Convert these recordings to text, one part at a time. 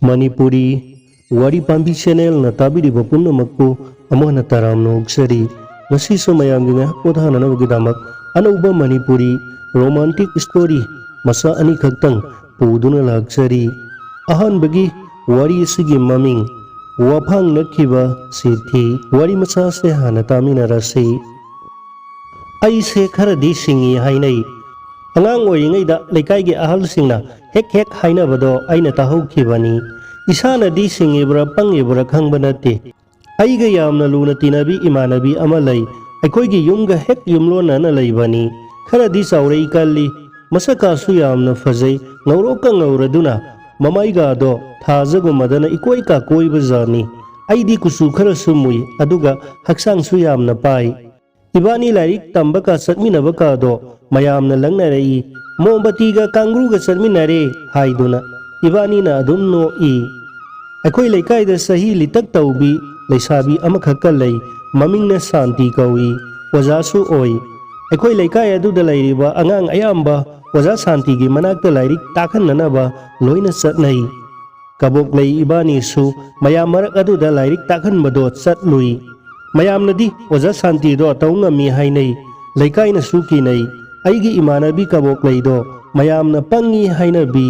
Manipuri Wari Pambi Channel na tabiriba punamakpo amana taramna ugsari ngasi sumayamgi nga kodhana na wagdamak anauba Manipuri romantic story masa ani khagtang puduna lagsari ahanbagi wari asigi maming wafang nakhiba sithi wari masa se hana taminarasi ai se kharadi singi hainai angang oringaida lekai gi ahal singna hek hainabado aina tahaukhibani isana di singibra pangibra khangba nate aiga yamna luna tinabi imanabi amalai aikoigi yumga hek yumlona na laibani kharadi saurei kalli masaka su yamna fazai ngauroka ngauraduna mamaiga do thajagu madana ikoi ka koi bazani aidi kusu khara sumui aduga haksang su yamna pai ibani lairik tambaka satminaba ka do mayamna langnarei mombatiga kangruga satminare haiduna ibani na adum no i akhoi laikai da sahi litak taubi leisabi amakhakka lei mamingna santi kawi waja su oi akhoi laikai adu da lairiba angang ayamba waja santi gi manakta lairik takhananaba loina satnai kabok lei ibani su mayam marak adu da lairik takhanbado chatlui mayamnadi waja santi do taungami hainai laikai na suki nei aigi imanabi kabok lei do mayamna pangi hainabi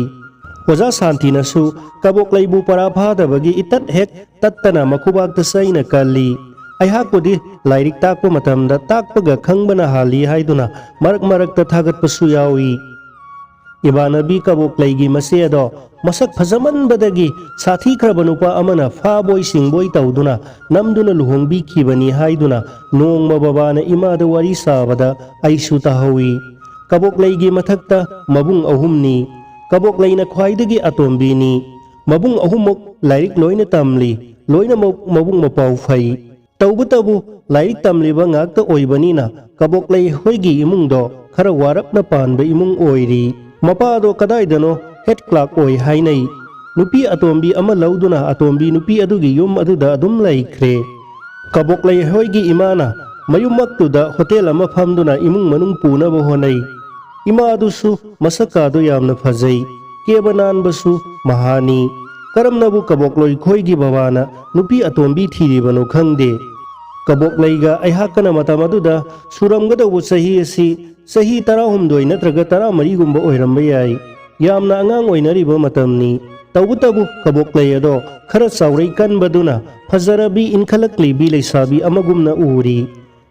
waja santi na su kabok leibu para phadabagi itat hek tattana makubak ta saina kalli aihakudi lairik takpa matamda takpaga khangbana hali haiduna marak ta thagat pasu yawi ibanabi kabok leigi masedo masak phajaman badagi sathi khrabanupa amana fa boy singboy tawduna namduna luhongbi khibani haiduna nongma babana imada wari sabada aisu tahawi kabok leigi mathakta mabung ahumni kabok leina khwaidagi atombini mabung ahumok lairik loina tamli loina mabung mapau phai tabu lairik tamliba ngakta oibanina kabok lei hoigi imungdo khara warapna panba imung oiri mapado kadaidano head clerk oi hainai nupi atombi ama lauduna atombi nupi adugi yum aduda adum laikre kabok lei hoigi imana mayumaktuda hotel ama famduna imung manung puna bo honai ima adusu masaka do yamna phajai kebanan basu mahani karamnabu kabok loi khoigi bawana nupi atombi thiribano khangde kabok leiga aihakana matamaduda suramgadabu sahi asi sahi 12 natraga 13 gumba oiramba yai yamna angang oinariba matamni tawbutabu kabok lei ado khara saurei kanbaduna phajarabi inkhalakli bi leisabi amagumna uri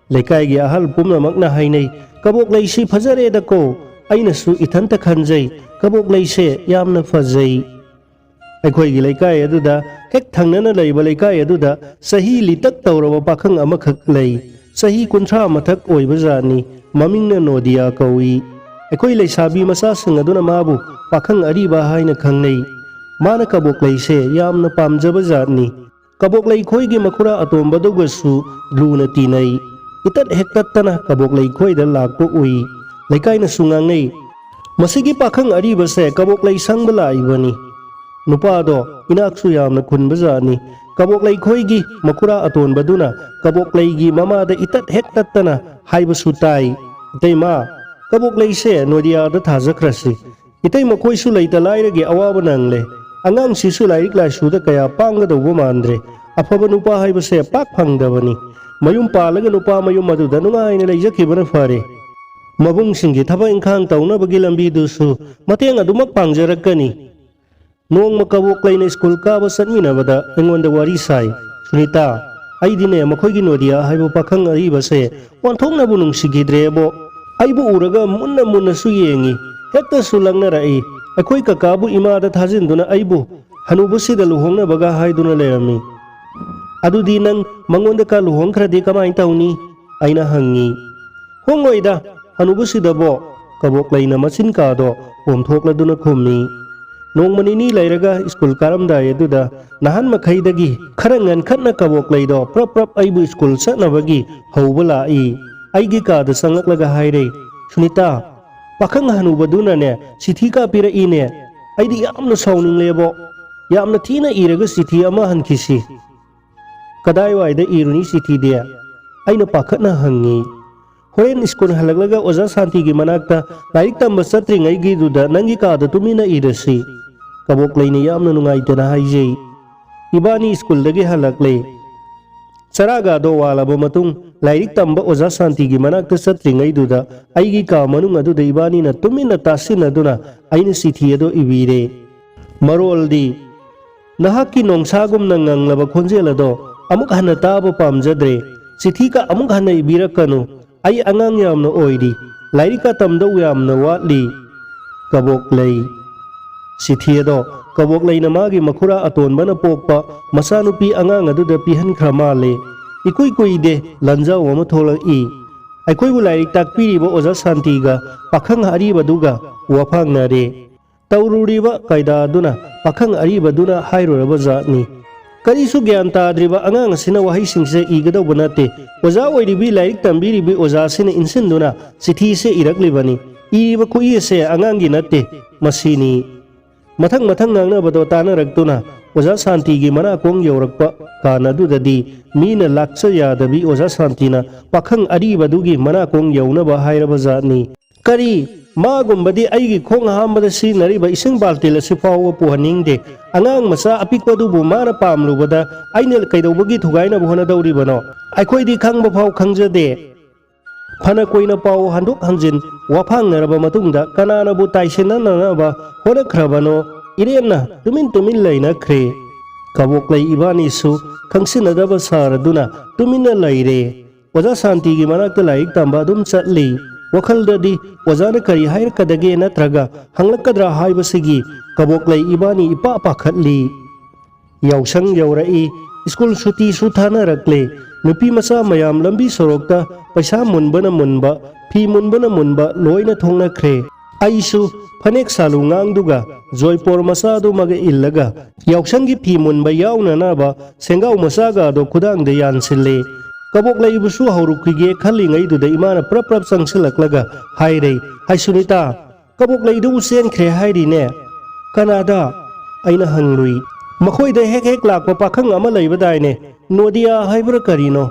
lekai gi ahal pumna makna hainai kabok lei si phajare dako aina su ithanta khanjai kabok lei se yamna phajai akhoi gi lekai aduda hek thangnana leiba lekai aduda sahi litak tawraba pakhang amakhak lei sahi kunthra mathak oiba jani mamingna nodia kawi akhoi leisabi masa sing aduna mabu pakhang ariba haina khangnei mana kabok lei se yamna pamjaba jani kabok lei khoi gi makhura atomba dogasu luna tinai itat hektattana kabok lei khoi da lakpo ui lekai na sungangai masigi pakhang ariba se kabok lei sangbala ibani nupado inaksu yamna khunba jani kabok lei khoi gi makhura aton baduna kabok lei gi mama da itat hektattana haiba sutai teima kabok lei se nodia da thajakrasi itai makhoi su leita lairage awaba nangle angang sisu lairik la su da kaya pangga do mandre afaba nupa haiba se pak phangdabani mayum palaga nupa mayum madu da nungaina leijakhibana fare mabung singi thaba ingkhang tauna bagi lambi dusu mateng adumak pangjarakani nong makabok leina school ka ba satminabada engonda wari sai sunita aidine makhoigi nodia haibo pakhang ariba se wanthongna bunung sigidrebo aibu uraga munna su yengi hekta sulangna rai akhoi kakabu imada thajinduna aibu hanubu sida luhongna baga haiduna lerami adudi nang mangonda ka luhong khradi kamai tauni aina hangi hongoida hanubu sida bo kabok leina machin ka do omthokladuna khumni nongmani ni lairaga school karamda yaduda nahan makhaidagi kharangan khatna kabok leido prap aibu school satnabagi hobala I aigi ka da sangaklaga haire sunita pakhang hanubaduna ne sithi ka pira ine aidi yamna sauning lebo yamna thina iraga sithi ama hankisi kadai waida iruni sithi dia aina pakhatna hangi horen school halaglaga oja santi gi manakta lairik tamba satringai gi duda nangi ka da tumina irasi Kaboklay ni yamna nungaitana haijay. Ibani school-dagi halakle. Saragado walaba matung lairik tamba Oza Santigi manakta satringayduda aigi ka manung aduda ibani na tumina tasin aduna aina sithi ado ibire. Maroldi nahaki nongsagum nanganglaba khonjel ado amuk hana taba pamjadre sithi ka amuk hana ibirakanu ay angang yamna oidi lairika tamda yamna watli. Kaboklay sithi ado Kaboklay na magi makura aton bana pokpa masanupi angang aduda pihan kramale ikuy de lanjaw ama tholak i aikoi bu lairik takpiri bo Oza Santiga pakhang ariba duga wafang na re taururiba kaida aduna pakhang ariba duna hairuraba zatni karisu gyan tadriba angang sina wahai singse igadaw banate Oza oiribi lairik tambiribi Oza sina insinduna sithi se iraklibani iriba kuiye se angangi nate masini mathang ngangna bado tana raktuna Oza Santigi mana kong yaurakpa kana dudadi mina laksa yadabi Oza Santina pakhang ariba dugi mana kong yaunaba hairaba zatni kari magumbadi aigi khong hambada sinariba ising baltil asi fawa puhaningde angang masa apikpa dubu mana pamlubada ainel kaidawbagi thugaina buhana dauribano aikoidi khangba phau khangjade phana koina pau handuk hanjin wafang naraba matungda kanana bu taisinanaba honakrabano irenna tumin laina kre Kaboklay ibani su khangsinadaba saraduna tumina laire Oza Santigi manakta lairik tamba dum chatli wakhaldadi Ozana kari hair kadage natraga hanglakadra haibasigi Kaboklay ibani ipa pakhatli yausang yaurai school suti su thana rakle nupi masa mayam lambi sorokta paisa munbana munba phi munbana munba loina thongna khre aisu phanek salu ngangduga Joypur masado maga illaga yauksangi phi munba yauna naba sengaw masaga do khudang de yansille Kaboklay busu haurukhige khalingai du de imana prap sangsilaklaga haire hai Sunita Kaboklay du sen khre hairi ne Kanada aina hanglui makhoi de hek lakpa pakhang ama leibadai ne Nodia haibra karino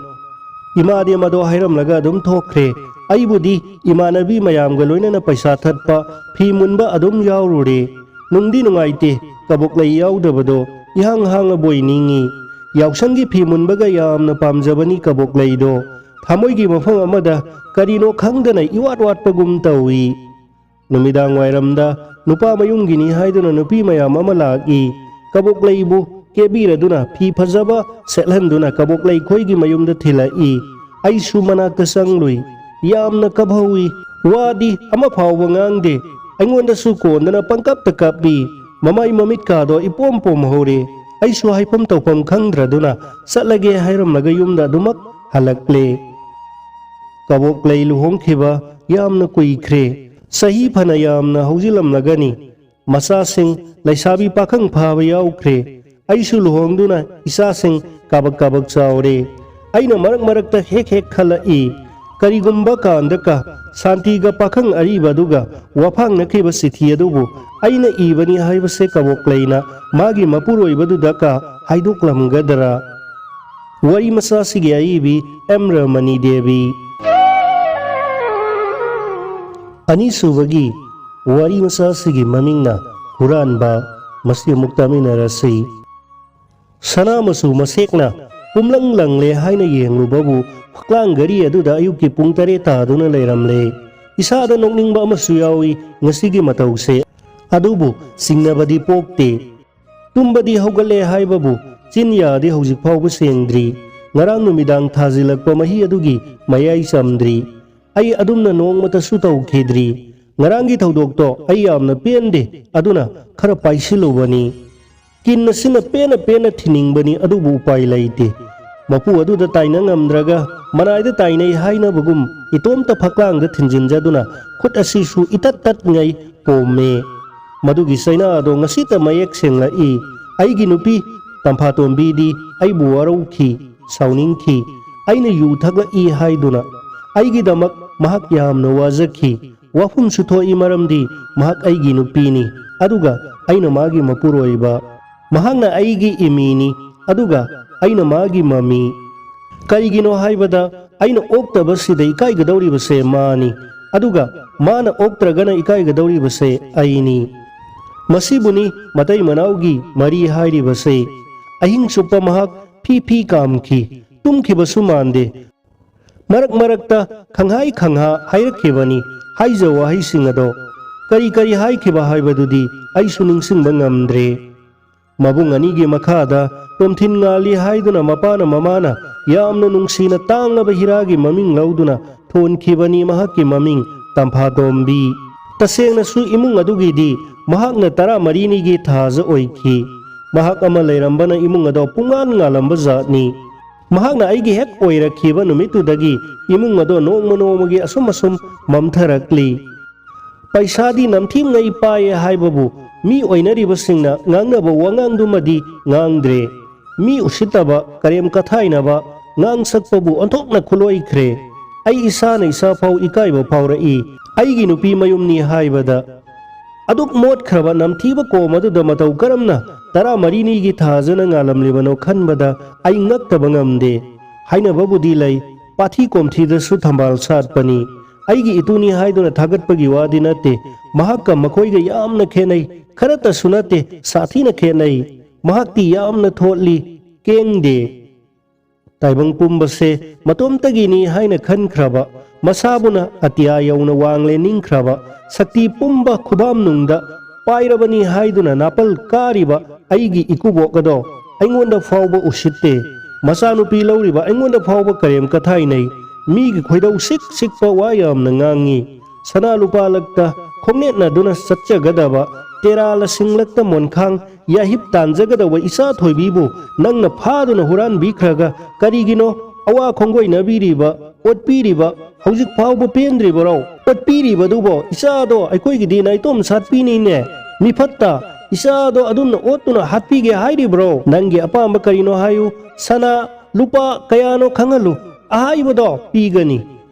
imadi mado hairam laga dum thokre aibudi imanabi mayam ga loina na paisa thatpa phi munba adum yaurure nungdi nungaite Kaboklay yaudabado ihang hanga boiningi yauksangi phi munbaga yamna pamjabani Kaboklay do thamoigi mafang amada karino khangdana iwat watpagum tawi numidang wairamda nupa mayungini haiduna nupi mayam ama lagi Kaboklay bu kebiraduna phi phajaba selhanduna Kaboklay khoigi mayumda thilai aisu manakta sanglui yamna kabhawi wadi ama phawba ngangde aingonda su kondana pangkap takapi mamai mamit kado ipom hore aisu haipam tawpam khangdraduna satlage hairam laga yumda dumak halakle Kaboklay luhongkhiba yamna kuikhre sahi phana yamna haujilam lagani masasing laisabi pakhang phaba yaukre aisu luhongduna isasing kabak chaure aina marakta hek khalai karigumba kandaka Santiga pakhang ariba duga wafang nakhiba sithi adubu aina ibani haibase Kaboklayna magi mapuroibadudaka haidoklamgadara wari masasigi aibi Emra Mani Devi anisubagi wari masasigi mamingna huranba masi muktaminarasi sanamasu masekna pumlang le haina yenglubabu faklang gari aduda ayuki pung tare taduna leiramle isada nokningba amasu yawi ngasigi matawse adubu singnabadi pokte tumbadi haugalle haibabu chinyadi hojik phawba sengdri ngarang numidang thajilakpa mahi adugi mayai samdri ai adumna nongmata su tawkhidri ngarangi thodokto ai yamna pende aduna khara paisilubani kinna sina pena thiningbani adubu upai laite mapu aduda taina ngamdraga manaida tainai haina bugum itomta phaklang thinjinjaduna khut asisu itat ngai pome madugi saina ado ngasita mayek sengla i aigi nupi tamphatombi di ai buwarauki sauningki aina yu thagla i haiduna aigi damak mahak yamna wazaki wafum sutho i maramdi mahak aigi nupini aduga aina magi mapuroiba mahakna aigi imini aduga aina magi mami kaigino haibada aina oktabasida ikaigadawribase mani aduga mana oktragana ikaigadawribase aini ꯃꯁꯤꯕꯨꯅꯤ ꯃꯇꯩ ꯃꯅꯥꯎꯒꯤ ꯃꯔꯤ ꯍꯥꯏꯔꯤꯕꯁꯦ꯫ ꯑꯍꯤꯡ ꯆꯨꯞꯄ ꯃꯍꯥꯛ ꯐꯤ ꯀꯥꯝꯈꯤ, ꯇꯨꯝꯈꯤꯕꯁꯨ ꯃꯥꯟꯗꯦ꯫ ꯃꯔꯛ ꯃꯔꯛꯇ ꯈꯪꯍꯥꯏ ꯈꯪꯍꯥ ꯍꯥꯏꯔꯛꯈꯤꯕꯅꯤ ꯍꯥꯏꯖ ꯋꯥꯍꯩꯁꯤꯡ ꯑꯗꯣ꯫ ꯀꯔꯤ ꯀꯔꯤ ꯍꯥꯏꯈꯤꯕ ꯍꯥꯏꯕꯗꯨꯗꯤ ꯑꯩꯁꯨ ꯅꯤꯡꯁꯤꯡꯕ ꯉꯝꯗ꯭ꯔꯦ꯫ ꯃꯕꯨꯡ ꯑꯅꯤꯒꯤ ꯃꯈꯥꯗ ꯇꯣꯝꯊꯤꯟ ꯉꯥꯜꯂꯤ ꯍꯥꯏꯗꯨꯅ ꯃꯄꯥꯅ ꯃꯃꯥꯅ ꯌꯥꯝꯅ ꯅꯨꯡꯁꯤꯅ ꯇꯥꯡꯂꯕ ꯍꯤꯔꯥꯒꯤ ꯃꯃꯤꯡ ꯂꯧꯗꯨꯅ ꯊꯣꯟꯈꯤꯕꯅꯤ ꯃꯍꯥꯛꯀꯤ ꯃꯃꯤꯡ ꯇꯝꯐꯥꯇꯣꯝꯕꯤ꯫ ꯇꯁꯦꯡꯅꯁꯨ ꯏꯃꯨꯡ ꯑꯗꯨꯒꯤꯗꯤ ꯃꯍꯥꯛꯅ 12ꯅꯤꯒꯤ ꯊꯥꯖ ꯑꯣꯏꯈꯤ꯫ ꯃꯍꯥꯛ ꯑꯃ ꯂꯩꯔꯝꯕꯅ ꯏꯃꯨꯡ ꯑꯗꯣ ꯄꯨꯡꯉꯥꯟ ꯉꯥꯜꯂꯝꯕ ꯖꯥꯠꯅꯤ꯫ ꯃꯍꯥꯛꯅ ꯑꯩꯒꯤ ꯍꯦꯛ ꯑꯣꯏꯔꯛꯈꯤꯕ ꯅꯨꯃꯤꯠꯇꯨꯗꯒꯤ ꯏꯃꯨꯡ ꯑꯗꯣ ꯅꯣꯡꯃ ꯅꯣꯡꯃꯒꯤ ꯑꯁꯨꯝ ꯃꯝꯊꯔꯛꯂꯤ꯫ ꯄꯩꯁꯥꯗꯤ ꯅꯝꯊꯤꯉꯩ ꯄꯥꯏꯌꯦ ꯍꯥꯏꯕꯕꯨ ꯃꯤ ꯑꯣꯏꯅꯔꯤꯕꯁꯤꯡꯅ ꯉꯥꯡꯅꯕ ꯋꯥꯉꯥꯡꯗꯨꯃꯗꯤ ꯉꯥꯡꯗ꯭ꯔꯦ꯫ ꯃꯤ ꯎꯁꯤꯠꯇꯕ, ꯀꯔꯦꯝ ꯀꯊꯥꯏꯅꯕ ꯉꯥꯡꯁꯛꯄꯕꯨ ꯑꯣꯟꯊꯣꯛꯅ ꯈꯨꯠꯂꯣꯏꯈ꯭ꯔꯦ꯫ ꯑꯩ ꯏꯁꯥꯅ ꯏꯁꯥꯐꯥꯎ ꯏꯀꯥꯏꯕ ꯐꯥꯎꯔꯛꯏ ꯑꯩꯒꯤ ꯅꯨꯄꯤ ꯃꯌꯨꯝꯅꯤ ꯍꯥꯏꯕꯗ꯫ ꯑꯗꯨꯛ ꯃꯣꯠꯈ꯭ꯔꯕ ꯅꯝꯊꯤꯕ ꯀꯣꯝ ꯑꯗꯨꯗ ꯃꯇꯧ ꯀꯔꯝꯅ 12ꯅꯤꯒꯤ ꯊꯥꯖꯅ ꯉꯥꯜꯂꯝꯂꯤꯕꯅꯣ ꯈꯟꯕꯗ ꯑꯩ ꯉꯛꯇꯕ ꯉꯝꯗꯦ꯫ ꯍꯥꯏꯅꯕꯕꯨꯗꯤ ꯂꯩ, ꯄꯥꯊꯤ ꯀꯣꯝꯊꯤꯗꯁꯨ ꯊꯝꯕꯥꯜ ꯁꯥꯠꯄꯅꯤ꯫ ꯑꯩꯒꯤ ꯏꯇꯨꯅꯤ ꯍꯥꯏꯗꯨꯅ ꯊꯥꯒꯠꯄꯒꯤ ꯋꯥꯗꯤ ꯅꯠꯇꯦ, ꯃꯍꯥꯛꯀ ꯃꯈꯣꯏꯒ ꯌꯥꯝꯅ ꯈꯦꯠꯅꯩ꯫ ꯈꯔꯇꯁꯨ ꯅꯠꯇꯦ, ꯁꯥꯊꯤꯅ ꯈꯦꯠꯅꯩ꯫ ꯃꯍꯥꯛꯇꯤ ꯌꯥꯝꯅ ꯊꯣꯠꯂꯤ, ꯀꯦꯡꯗꯦ꯫ ꯇꯥꯏꯕꯪ ꯄꯨꯝꯕꯁꯦ ꯃꯇꯣꯝꯇꯒꯤꯅꯤ ꯍꯥꯏꯅ ꯈꯟꯈ꯭ꯔꯕ, ꯃꯁꯥꯕꯨꯅ ꯑꯇꯤꯌꯥ ꯌꯧꯅ ꯋꯥꯡꯂꯦ ꯅꯤꯡꯈ꯭ꯔꯕ, ꯁꯛꯇꯤ ꯄꯨꯝꯕ ꯈꯨꯕꯥꯝꯅꯨꯡꯗ ꯄꯥꯏꯔꯕꯅꯤ ꯍꯥꯏꯗꯨꯅ ꯅꯥꯄꯜ ꯀꯥꯔꯤꯕ ꯑꯩꯒꯤ ꯏꯀꯨꯕꯣꯛ ꯑꯗꯣ ꯑꯩꯉꯣꯟꯗ ꯐꯥꯎꯕ ꯎꯁꯤꯠꯇꯦ꯫ ꯃꯆꯥꯅꯨꯄꯤ ꯂꯧꯔꯤꯕ ꯑꯩꯉꯣꯟꯗ ꯐꯥꯎꯕ ꯀꯔꯦꯝ ꯀꯊꯥꯏꯅꯩ꯫ ꯃꯤꯒꯤ ꯈꯣꯏꯗꯧ ꯁꯤꯛꯄ ꯋꯥ ꯌꯥꯝꯅ ꯉꯥꯡꯉꯤ꯫ ꯁꯅꯥ ꯂꯨꯄꯥꯂꯛꯇ ꯈꯣꯡꯅꯦꯠꯅꯗꯨꯅ ꯆꯠꯆꯒꯗꯕ, ꯇꯦꯔꯥ ꯂꯁꯤꯡꯂꯛꯇ ꯃꯣꯟꯈꯥꯡ ꯌꯥꯍꯤꯞ ꯇꯥꯟꯖꯒꯗꯧꯕ ꯏꯆꯥ ꯊꯣꯏꯕꯤꯕꯨ ꯅꯪꯅ ꯐꯥꯗꯨꯅ ꯍꯨꯔꯥꯟꯕꯤꯈ꯭ꯔꯒ ꯀꯔꯤꯒꯤꯅꯣ ꯑꯋꯥ ꯈꯣꯡꯒꯣꯏꯅꯕꯤꯔꯤꯕ, ꯑꯣꯠꯄꯤꯔꯤꯕ, ꯍꯧꯖꯤꯛ ꯐꯥꯎꯕ ꯄꯦꯟꯗ꯭ꯔꯤꯕꯔꯣ? ꯑꯣꯠꯄꯤꯔꯤꯕꯗꯨꯕꯣ ꯏꯆꯥꯗꯣ ꯑꯩꯈꯣꯏꯒꯤꯗꯤ ꯅꯥꯏꯇꯣꯝ ꯁꯥꯠꯄꯤꯅꯤꯅꯦ꯫ ꯃꯤꯐꯠꯇ ꯏꯆꯥꯗꯣ ꯑꯗꯨꯝꯅ ꯑꯣꯠꯇꯨꯅ ꯍꯥꯠꯄꯤꯒꯦ ꯍꯥꯏꯔꯤꯕ꯭ꯔꯣ? ꯅꯪꯒꯤ ꯑꯄꯥꯝꯕ ꯀꯔꯤꯅꯣ ꯍꯥꯏꯌꯨ, ꯁꯅꯥ ꯂꯨꯄꯥ ꯀꯌꯥꯅꯣ ꯈꯪꯍꯜꯂꯨ, ꯑꯍꯥꯏꯕꯗꯣ ꯄꯤꯒꯅꯤ꯫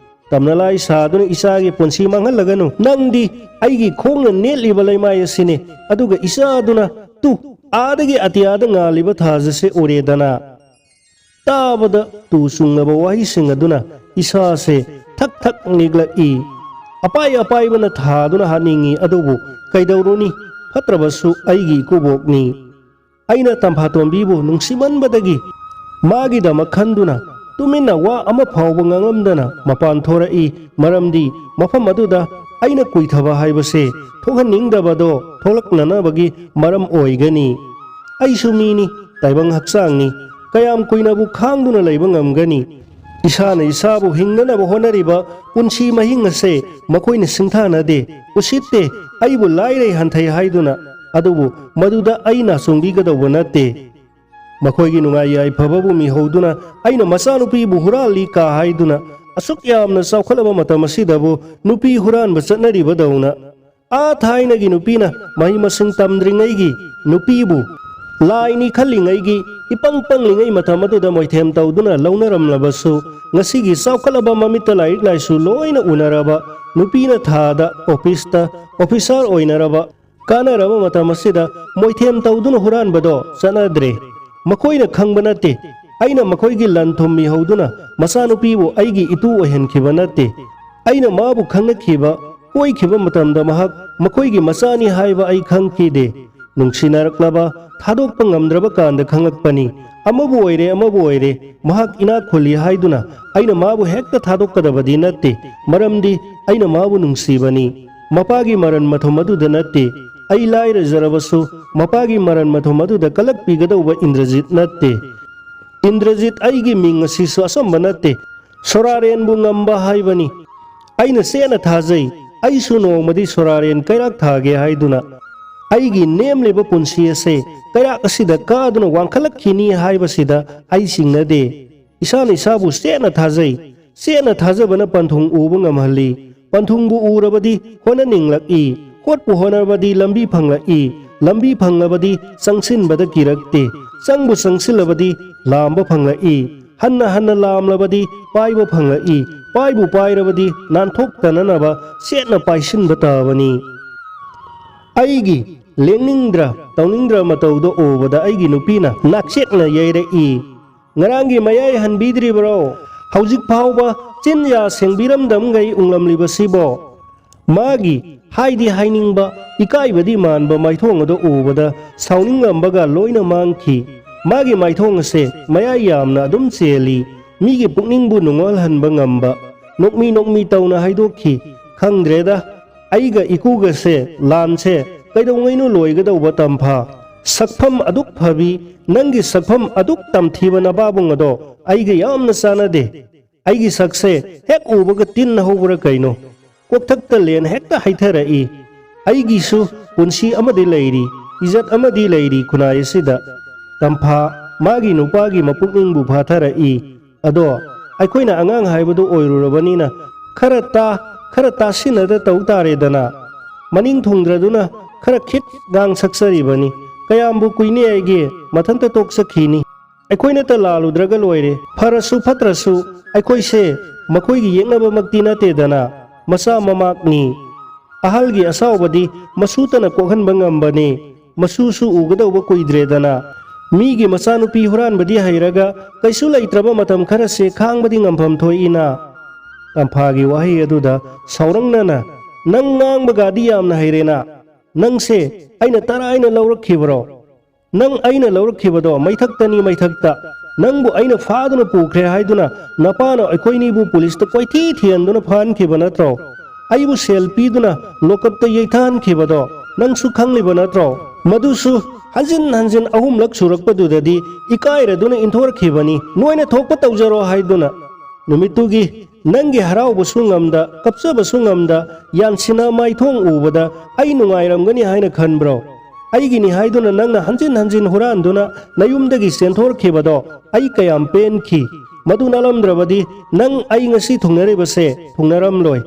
ꯇꯝꯅꯂꯥꯏ ꯁꯥꯗꯨꯅ ꯏꯆꯥꯒꯤ ꯄꯨꯟꯁꯤ ꯃꯥꯡꯍꯜꯂꯒꯅꯨ꯫ ꯅꯪꯗꯤ ꯑꯩꯒꯤ ꯈꯣꯡꯅ ꯅꯦꯠꯂꯤꯕ ꯂꯩꯃꯥꯏ ꯑꯁꯤꯅꯤ, ꯑꯗꯨꯒ ꯏꯆꯥꯗꯨꯅ ꯑꯥꯗꯒꯤ ꯑꯇꯤꯌꯥꯗ ꯉꯥꯜꯂꯤꯕ ꯊꯥꯖꯁꯦ ꯎꯔꯦꯗꯅ꯫ ꯇꯥꯕꯗ ꯇꯨ ꯆꯨꯡꯂꯕ ꯋꯥꯍꯩꯁꯤꯡ ꯑꯗꯨꯅ ꯏꯁꯥꯁꯦ ꯊꯛ ꯊꯛ ꯅꯤꯛꯂꯛꯏ꯫ ꯑꯄꯥꯏꯕꯅ ꯊꯥꯗꯨꯅ ꯍꯥꯠꯅꯤꯡꯉꯤ, ꯑꯗꯨꯕꯨ ꯀꯩꯗꯧꯔꯨꯅꯤ, ꯐꯠꯇ꯭ꯔꯕꯁꯨ ꯑꯩꯒꯤ ꯏꯀꯨꯕꯣꯛꯅꯤ꯫ ꯑꯩꯅ ꯇꯝꯐꯥꯇꯣꯝꯕꯤꯕꯨ ꯅꯨꯡꯁꯤꯃꯟꯕꯗꯒꯤ ꯃꯥꯒꯤꯗꯃꯛ ꯈꯟꯗꯨꯅ ꯇꯨꯃꯤꯟꯅ ꯋꯥ ꯑꯃ ꯐꯥꯎꯕ ꯉꯥꯡꯂꯝꯗꯅ ꯃꯄꯥꯟ ꯊꯣꯔꯛꯏ꯫ ꯃꯔꯝꯗꯤ ꯃꯐꯝ ꯑꯗꯨꯗ ꯑꯩꯅ ꯀꯨꯏꯊꯕ ꯍꯥꯏꯕꯁꯦ ꯊꯣꯛꯍꯟꯅꯤꯡꯗꯕꯗꯣ ꯊꯣꯛꯂꯛꯅꯅꯕꯒꯤ ꯃꯔꯝ ꯑꯣꯏꯒꯅꯤ꯫ ꯑꯩꯁꯨ ꯃꯤꯅꯤ, ꯇꯥꯏꯕꯪ ꯍꯛꯆꯥꯡꯅꯤ, ꯀꯌꯥꯝ ꯀꯨꯏꯅꯕꯨ ꯈꯥꯡꯗꯨꯅ ꯂꯩꯕ ꯉꯝꯒꯅꯤ? ꯏꯁꯥꯅ ꯏꯁꯥꯕꯨ ꯍꯤꯡꯅꯅꯕ ꯍꯣꯠꯅꯔꯤꯕ ꯄꯨꯟꯁꯤ ꯃꯍꯤꯡ ꯑꯁꯦ ꯃꯈꯣꯏꯅ ꯁꯤꯡꯊꯥꯅꯗꯦ, ꯎꯁꯤꯠꯇꯦ, ꯑꯩꯕꯨ ꯂꯥꯏꯔꯩ ꯍꯟꯊꯩ ꯍꯥꯏꯗꯨꯅ꯫ ꯑꯗꯨꯕꯨ ꯃꯗꯨꯗ ꯑꯩꯅ ꯆꯣꯡꯕꯤꯒꯗꯧꯕ ꯅꯠꯇꯦ꯫ ꯃꯈꯣꯏꯒꯤ ꯅꯨꯡꯉꯥꯏ ꯌꯥꯏꯐꯕꯕꯨ ꯃꯤꯍꯧꯗꯨꯅ ꯑꯩꯅ ꯃꯆꯥꯅꯨꯄꯤꯕꯨ ꯍꯨꯔꯥꯜꯂꯤ ꯀꯥ ꯍꯥꯏꯗꯨꯅ ꯑꯁꯨꯛ ꯌꯥꯝꯅ ꯆꯥꯎꯈꯠꯂꯕ ꯃꯇꯝ ꯑꯁꯤꯗꯕꯨ ꯅꯨꯄꯤ ꯍꯨꯔꯥꯟꯕ ꯆꯠꯅꯔꯤꯕꯗꯧꯅ ꯊꯥꯏꯅꯒꯤ ꯅꯨꯄꯤꯅ ꯃꯍꯩ ꯃꯁꯤꯡ ꯇꯝꯗ꯭ꯔꯤꯉꯩꯒꯤ ꯅꯨꯄꯤꯕꯨ ꯂꯥꯏꯅꯤ ꯈꯜꯂꯤꯉꯩꯒꯤ ꯏꯄꯪ ꯄꯪꯂꯤꯉꯩ ꯃꯇꯝ ꯑꯗꯨꯗ ꯃꯣꯏꯊꯦꯝ ꯇꯧꯗꯨꯅ ꯂꯧꯅꯔꯝꯂꯕꯁꯨ ꯉꯁꯤꯒꯤ ꯆꯥꯎꯈꯠꯂꯕ ꯃꯃꯤꯠꯇ ꯂꯥꯏꯔꯤꯛ ꯂꯥꯏꯁꯨ ꯂꯣꯏꯅ ꯎꯅꯔꯕ ꯅꯨꯄꯤꯅ ꯊꯥꯗ ꯑꯣꯐꯤꯁꯇ ꯑꯣꯐꯤꯁꯥꯔ ꯑꯣꯏꯅꯔꯕ ꯀꯥꯟꯅꯔꯕ ꯃꯇꯝ ꯑꯁꯤꯗ ꯃꯣꯏꯊꯦꯝ ꯇꯧꯗꯨꯅ ꯍꯨꯔꯥꯟꯕꯗꯣ ꯆꯠꯅꯗ꯭ꯔꯦ꯫ ꯃꯈꯣꯏꯅ ꯈꯪꯕ ꯅꯠꯇꯦ, ꯑꯩꯅ ꯃꯈꯣꯏꯒꯤ ꯂꯟ ꯊꯨꯝ ꯃꯤꯍꯧꯗꯨꯅ ꯃꯆꯥꯅꯨꯄꯤꯕꯨ ꯑꯩꯒꯤ ꯏꯇꯨ ꯑꯣꯏꯍꯟꯈꯤꯕ ꯅꯠꯇꯦ꯫ ꯑꯩꯅ ꯃꯥꯕꯨ ꯈꯪꯅꯈꯤꯕ, ꯀꯣꯏꯈꯤꯕ ꯃꯇꯝꯗ ꯃꯍꯥꯛ ꯃꯈꯣꯏꯒꯤ ꯃꯆꯥꯅꯤ ꯍꯥꯏꯕ ꯑꯩ ꯈꯪꯈꯤꯗꯦ꯫ ꯅꯨꯡꯁꯤꯅꯔꯛꯂꯕ, ꯊꯥꯗꯣꯛꯄ ꯉꯝꯗ꯭ꯔꯕ ꯀꯥꯟꯗ ꯈꯪꯂꯛꯄꯅꯤ꯫ ꯑꯃꯕꯨ ꯑꯣꯏꯔꯦ ꯃꯍꯥꯛ ꯏꯅꯥꯛ ꯈꯨꯜꯂꯤ ꯍꯥꯏꯗꯨꯅ ꯑꯩꯅ ꯃꯥꯕꯨ ꯍꯦꯛꯇ ꯊꯥꯗꯣꯛꯀꯗꯕꯗꯤ ꯅꯠꯇꯦ, ꯃꯔꯝꯗꯤ ꯑꯩꯅ ꯃꯥꯕꯨ ꯅꯨꯡꯁꯤꯕꯅꯤ꯫ ꯃꯄꯥꯒꯤ ꯃꯔꯟ ꯃꯊꯨꯝ ꯑꯗꯨꯗ ꯅꯠꯇꯦ, ꯑꯩ ꯂꯥꯏꯔꯖꯔꯕꯁꯨ ꯃꯄꯥꯒꯤ ꯃꯔꯟ ꯃꯊꯨꯝ ꯑꯗꯨꯗ ꯀꯂꯛꯄꯤꯒꯗꯧꯕ ꯏꯟꯗ꯭ꯔꯖꯤꯠ ꯅꯠꯇꯦ꯫ ꯏꯟꯗ꯭ꯔꯖꯤꯠ ꯑꯩꯒꯤ ꯃꯤꯡ ꯑꯁꯤꯁꯨ ꯑꯆꯝꯕ ꯅꯠꯇꯦ, ꯁꯣꯔꯥꯔꯦꯟꯕꯨ ꯉꯝꯕ ꯍꯥꯏꯕꯅꯤ꯫ ꯑꯩꯅ ꯆꯦꯠꯅ ꯊꯥꯖꯩ ꯑꯩꯁꯨ ꯅꯣꯡꯃꯗꯤ ꯁꯣꯔꯥꯔꯦꯟ ꯀꯩꯔꯥꯛ ꯊꯥꯒꯦ ꯍꯥꯏꯗꯨꯅ꯫ ꯑꯩꯒꯤ ꯅꯦꯝꯂꯤꯕ ꯄꯨꯟꯁꯤ ꯑꯁꯦ ꯀꯩꯔꯥꯛ ꯑꯁꯤꯗ ꯀꯥꯗꯨꯅ ꯋꯥꯡꯈꯠꯂꯛꯈꯤꯅꯤ ꯍꯥꯏꯕꯁꯤꯗ ꯑꯩ ꯆꯤꯡꯅꯗꯦ꯫ ꯏꯁꯥꯅ ꯏꯁꯥꯕꯨ ꯆꯦꯠꯅ ꯊꯥꯖꯩ꯫ ꯆꯦꯠꯅ ꯊꯥꯖꯕꯅ ꯄꯟꯊꯨꯡ ꯎꯕ ꯉꯝꯍꯜꯂꯤ꯫ ꯄꯟꯊꯨꯡꯕꯨ ꯎꯔꯕꯗꯤ ꯍꯣꯠꯅꯅꯤꯡꯂꯛꯏ, ꯍꯣꯠꯄꯨ ꯍꯣꯠꯅꯔꯕꯗꯤ ꯂꯝꯕꯤ ꯐꯪꯂꯛꯏ, ꯂꯝꯕꯤ ꯐꯪꯂꯕꯗꯤ ꯆꯪꯁꯤꯟꯕꯗ ꯀꯤꯔꯛꯇꯦ, ꯆꯪꯕꯨ ꯆꯪꯁꯤꯜꯂꯕꯗꯤ ꯂꯥꯝꯕ ꯐꯪꯂꯛꯏ, ꯍꯟꯅ ꯍꯟꯅ ꯂꯥꯝꯂꯕꯗꯤ ꯄꯥꯏꯕ ꯐꯪꯂꯛꯏ, ꯄꯥꯏꯕꯨ ꯄꯥꯏꯔꯕꯗꯤ ꯅꯥꯟꯊꯣꯛꯇꯅꯅꯕ ꯆꯦꯠꯅ ꯄꯥꯏꯁꯤꯟꯕ ꯇꯥꯕꯅꯤ꯫ ꯑꯩꯒꯤ ꯂꯦꯡꯅꯤꯡꯗ꯭ꯔ ꯇꯧꯅꯤꯡꯗ꯭ꯔ ꯃꯇꯧꯗꯣ ꯎꯕꯗ ꯑꯩꯒꯤ ꯅꯨꯄꯤꯅ ꯅꯥꯛꯆꯦꯛꯅ ꯌꯩꯔꯛꯏ꯫ ꯉꯔꯥꯡꯒꯤ ꯃꯌꯥꯏ ꯍꯟꯕꯤꯗ꯭ꯔꯤꯕꯔꯣ? ꯍꯧꯖꯤꯛ ꯐꯥꯎꯕ ꯆꯤꯟꯌꯥ ꯁꯦꯡꯕꯤꯔꯝꯗꯝꯒꯩ ꯎꯡꯂꯝꯂꯤꯕꯁꯤꯕꯣ? ꯃꯥꯒꯤ ꯍꯥꯏꯗꯤ ꯍꯥꯏꯅꯤꯡꯕ, ꯏꯀꯥꯏꯕꯗꯤ ꯃꯥꯟꯕ ꯃꯥꯏꯊꯣꯡ ꯑꯗꯨ ꯎꯕꯗ ꯁꯥꯎꯅꯤꯡꯂꯝꯕꯒ ꯂꯣꯏꯅ ꯃꯥꯡꯈꯤ꯫ ꯃꯥꯒꯤ ꯃꯥꯏꯊꯣꯡ ꯑꯁꯦ ꯃꯌꯥꯏ ꯌꯥꯝꯅ ꯑꯗꯨꯝ ꯆꯦꯜꯂꯤ, ꯃꯤꯒꯤ ꯄꯨꯛꯅꯤꯡꯕꯨ ꯅꯨꯡꯉꯣꯜꯍꯟꯕ ꯉꯝꯕ꯫ ꯅꯣꯛꯃꯤ ꯅꯣꯛꯃꯤ ꯇꯧꯅ ꯍꯥꯏꯗꯣꯛꯈꯤ, ꯈꯪꯗ꯭ꯔꯦꯗ, ꯑꯩꯒ ꯏꯀꯨꯒꯁꯦ ꯂꯥꯟꯁꯦ ꯀꯩꯗꯧꯉꯩꯅꯣ ꯂꯣꯏꯒꯗꯧꯕ ꯇꯝꯐꯥ? ꯁꯛꯐꯝ ꯑꯗꯨꯛ ꯐꯕꯤ, ꯅꯪꯒꯤ ꯁꯛꯐꯝ ꯑꯗꯨꯛ ꯇꯝꯊꯤꯕ ꯅꯄꯥꯕꯨꯡ ꯑꯗꯣ ꯑꯩꯒ ꯌꯥꯝꯅ ꯆꯥꯟꯅꯗꯦ꯫ ꯑꯩꯒꯤ ꯁꯛꯁꯦ ꯍꯦꯛ ꯎꯕꯒ ꯇꯤꯟ ꯍꯧꯕ꯭ꯔꯥ ꯀꯩꯅꯣ? ꯀꯣꯛꯊꯛꯇ ꯂꯦꯟ ꯍꯦꯛꯇ ꯍꯩꯊꯔꯛꯏ꯫ ꯑꯩꯒꯤꯁꯨ ꯄꯨꯟꯁꯤ ꯑꯃꯗꯤ ꯂꯩꯔꯤ, ꯏꯖꯠ ꯑꯃꯗꯤ ꯂꯩꯔꯤ ꯈꯨꯟꯅꯥꯏ ꯑꯁꯤꯗ꯫ ꯇꯝꯐꯥ ꯃꯥꯒꯤ ꯅꯨꯄꯥꯒꯤ ꯃꯄꯨꯛꯅꯤꯡꯕꯨ ꯐꯥꯊꯔꯛꯏ꯫ ꯑꯗꯣ ꯑꯩꯈꯣꯏꯅ ꯑꯉꯥꯡ ꯍꯥꯏꯕꯗꯨ ꯑꯣꯏꯔꯨꯔꯕꯅꯤꯅ ꯈꯔ ꯇꯥꯁꯤꯟꯅꯗ ꯇꯧ ꯇꯥꯔꯦꯗꯅ꯫ ꯃꯅꯤꯡ ꯊꯨꯡꯗ꯭ꯔꯗꯨꯅ ꯈꯔ ꯈꯤꯠ ꯉꯥꯡ ꯁꯛꯆꯔꯤꯕꯅꯤ꯫ ꯀꯌꯥꯝꯕꯨ ꯀꯨꯏꯅꯦꯒꯦ ꯃꯊꯟꯇ ꯇꯣꯛꯆꯈꯤꯅꯤ꯫ ꯑꯩꯈꯣꯏꯅꯇ ꯂꯥꯜꯂꯨꯗ꯭ꯔꯒ ꯂꯣꯏꯔꯦ꯫ ꯐꯔꯁꯨ ꯐꯠꯇ꯭ꯔꯁꯨ ꯑꯩꯈꯣꯏꯁꯦ ꯃꯈꯣꯏꯒꯤ ꯌꯦꯛꯅꯕꯃꯛꯇꯤ ꯅꯠꯇꯦꯗꯅ, ꯃꯆꯥ ꯃꯃꯥꯛꯅꯤ꯫ ꯑꯍꯜꯒꯤ ꯑꯁꯥꯎꯕꯗꯤ ꯃꯁꯨꯇꯅ ꯀꯣꯛꯍꯟꯕ ꯉꯝꯕꯅꯤ꯫ ꯃꯁꯨꯁꯨ ꯎꯒꯗꯧꯕ ꯀꯨꯏꯗ꯭ꯔꯦꯗꯅ꯫ ꯃꯤꯒꯤ ꯃꯆꯥꯅꯨꯄꯤ ꯍꯨꯔꯥꯟꯕꯗꯤ ꯍꯩꯔꯒ ꯀꯩꯁꯨ ꯂꯩꯇ꯭ꯔꯕ ꯃꯇꯝ ꯈꯔꯁꯦ ꯈꯥꯡꯕꯗꯤ ꯉꯝꯐꯝ ꯊꯣꯛꯏꯅ꯫ ꯇꯝꯐꯥꯒꯤ ꯋꯥꯍꯩ ꯑꯗꯨꯗ ꯁꯥꯎꯔꯪꯅꯅ, ꯅꯪ ꯉꯥꯡꯕꯒꯗꯤ ꯌꯥꯝꯅ ꯍꯩꯔꯦꯅ꯫ ꯅꯪꯁꯦ ꯑꯩꯅ ꯇꯔꯥꯏꯅ ꯂꯧꯔꯛꯈꯤꯕꯔꯣ? ꯅꯪ ꯑꯩꯅ ꯂꯧꯔꯛꯈꯤꯕꯗꯣ ꯃꯩꯊꯛꯇꯅꯤ, ꯃꯩꯊꯛꯇ꯫ ꯅꯪꯕꯨ ꯑꯩꯅ ꯐꯥꯗꯨꯅ ꯄꯨꯈ꯭ꯔꯦ ꯍꯥꯏꯗꯨꯅ ꯅꯄꯥꯅ ꯑꯩꯈꯣꯏꯅꯤꯕꯨ ꯄꯨꯂꯤꯁꯇ ꯀꯣꯏꯊꯤ ꯊꯤꯍꯟꯗꯨꯅ ꯐꯥꯍꯟꯈꯤꯕ ꯅꯠꯇ꯭ꯔꯣ? ꯑꯩꯕꯨ ꯁꯦꯜ ꯄꯤꯗꯨꯅ ꯂꯣꯀꯞꯇ ꯌꯩꯊꯍꯟꯈꯤꯕꯗꯣ ꯅꯪꯁꯨ ꯈꯪꯂꯤꯕ ꯅꯠꯇ꯭ꯔꯣ? ꯃꯗꯨꯁꯨ ꯍꯟꯖꯤꯟ ꯍꯟꯖꯤꯟ 3ꯂꯛ ꯁꯨꯔꯛꯄꯗꯨꯗꯗꯤ ꯏꯀꯥꯏꯔꯗꯨꯅ ꯏꯟꯊꯣꯔꯛꯈꯤꯕꯅꯤ, ꯅꯣꯏꯅ ꯊꯣꯛꯄ ꯇꯧꯖꯔꯣ ꯍꯥꯏꯗꯨꯅ꯫ ꯅꯨꯃꯤꯠꯇꯨꯒꯤ ꯅꯪꯒꯤ ꯍꯔꯥꯎꯕꯁꯨ ꯉꯝꯗ, ꯀꯞꯆꯕꯁꯨ ꯉꯝꯗ ꯌꯥꯟꯁꯤꯟꯅ ꯃꯥꯏꯊꯣꯡ ꯎꯕꯗ ꯑꯩ ꯅꯨꯡꯉꯥꯏꯔꯝꯒꯅꯤ ꯍꯥꯏꯅ ꯈꯟꯕ꯭ꯔꯣ? ꯑꯩꯒꯤꯅꯤ ꯍꯥꯏꯗꯨꯅ ꯅꯪꯅ ꯍꯟꯖꯤꯟ ꯍꯟꯖꯤನ್ ꯍꯨꯔꯥꯟꯗꯨꯅ ꯅꯌꯨꯝꯗꯒꯤ ꯆꯦꯟꯊꯣꯔꯛꯈꯤꯕꯗꯣ ꯑꯩ ꯀꯌꯥꯝ ꯄꯦꯟꯈꯤ꯫ ꯃꯗꯨ ꯅꯠꯂꯝꯗ꯭ꯔꯕꯗꯤ ꯅꯪ ꯑꯩ ꯉꯁꯤ ꯊꯨꯡꯅꯔꯤꯕꯁꯦ ꯊꯨꯡꯅꯔꯝꯂꯣꯏ꯫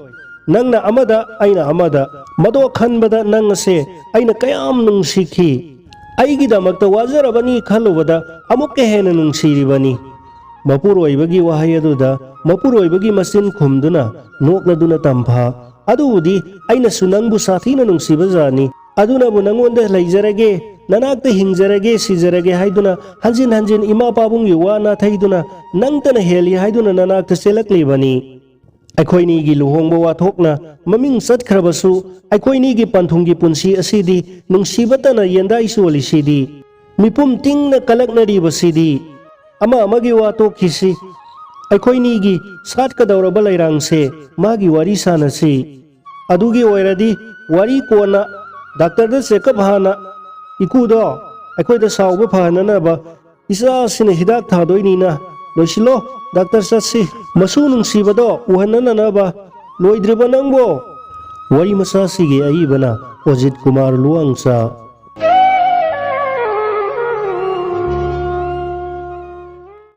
ꯅꯪꯅ ꯑꯃꯗ ꯑꯩꯅ ꯑꯃꯗ, ꯃꯗꯣ ꯈꯟꯕꯗ ꯅꯪ ꯑꯁꯦ ꯑꯩꯅ ꯀꯌꯥꯝ ꯅꯨꯡꯁꯤꯈꯤ꯫ ꯑꯩꯒꯤꯗꯃꯛꯇ ꯋꯥꯖꯔꯕꯅꯤ ꯈꯜꯂꯨꯕꯗ ꯑꯃꯨꯛꯀ ꯍꯦꯟꯅ ꯅꯨꯡꯁꯤꯔꯤꯕꯅꯤ꯫ ꯃꯄꯨꯔꯣꯏꯕꯒꯤ ꯋꯥꯍꯩ ꯑꯗꯨꯗ ꯃꯄꯨꯔꯣꯏꯕꯒꯤ ꯃꯆꯤꯟ ꯈꯨꯝꯗꯨꯅ ꯅꯣꯛꯂꯗꯨꯅ ꯇꯝꯐꯥ, ꯑꯗꯨꯕꯨꯗꯤ ꯑꯩꯅꯁꯨ ꯅꯪꯕꯨ ꯁꯥꯊꯤꯅ ꯅꯨꯡꯁꯤꯕꯖꯥꯠꯅꯤ꯫ ꯑꯗꯨꯅꯕꯨ ꯅꯪꯉꯣꯟꯗ ꯂꯩꯖꯔꯒꯦ, ꯅꯅꯥꯛꯇ ꯍꯤꯡꯖꯔꯒꯦ, ꯁꯤꯖꯔꯒꯦ ꯍꯥꯏꯗꯨꯅ ꯍꯟꯖꯤꯟ ꯍꯟꯖꯤನ್ ꯏꯃꯥ ꯄꯥꯕꯨꯡꯒꯤ ꯋꯥ ꯅꯥꯊꯩꯗꯨꯅ ꯅꯪꯇꯅ ꯍꯦꯜꯂꯤ ꯍꯥꯏꯗꯨꯅ ꯅꯅꯥꯛꯇ ꯆꯦꯜꯂꯛꯂꯤꯕꯅꯤ꯫ ꯑꯩꯈꯣꯏꯅꯤꯒꯤ ꯂꯨꯍꯣꯡꯕ ꯋꯥꯊꯣꯛꯅ ꯃꯃꯤꯡ ꯆꯠꯈ꯭ꯔꯕꯁꯨ ꯑꯩꯈꯣꯏꯅꯤꯒꯤ ꯄꯟꯊꯨꯡꯒꯤ ꯄꯨꯟꯁꯤ ꯑꯁꯤꯗꯤ ꯅꯨꯡꯁꯤꯕꯇꯅ ꯌꯦꯟꯗꯥꯏ ꯆꯣꯜꯂꯤꯁꯤꯗꯤ, ꯃꯤꯄꯨꯝ ꯇꯤꯡꯅ ꯀꯜꯂꯛꯅꯔꯤꯕꯁꯤꯗꯤ꯫ ꯑꯃ ꯑꯃꯒꯤ ꯋꯥ ꯇꯣꯛꯈꯤꯁꯤ, ꯑꯩꯈꯣꯏꯅꯤꯒꯤ ꯁꯥꯠꯀꯗꯧꯔꯕ ꯂꯩꯔꯥꯡꯁꯦ ꯃꯥꯒꯤ ꯋꯥꯔꯤ ꯁꯥꯟꯅꯁꯤ꯫ ꯑꯗꯨꯒꯤ ꯑꯣꯏꯔꯗꯤ ꯋꯥꯔꯤ ꯀꯣꯟꯅ, ꯗꯥꯛꯇꯔꯗ ꯆꯦꯛꯑꯞ ꯍꯥꯟꯅ꯫ ꯏꯀꯨꯗꯣ ꯑꯩꯈꯣꯏꯗ ꯁꯥꯎꯕ ꯐꯍꯟꯅꯅꯕ ꯏꯆꯥꯁꯤꯅ ꯍꯤꯗꯥꯛ ꯊꯥꯗꯣꯏꯅꯤꯅ ꯂꯣꯏꯁꯤꯜꯂꯣ, ꯗꯥꯛꯇꯔ ꯆꯠꯁꯤ꯫ ꯃꯁꯨ ꯅꯨꯡꯁꯤꯕꯗꯣ ꯎꯍꯟꯅꯅꯕ꯫ ꯂꯣꯏꯗ꯭ꯔꯤꯕ ꯅꯪꯕꯣ? ꯋꯥꯔꯤ ꯃꯆꯥꯁꯤꯒꯤ ꯑꯏꯕꯅ ꯑꯣꯖꯤꯠ ꯀꯨꯃꯥꯔ ꯂꯨꯋꯥꯡꯆꯥ꯫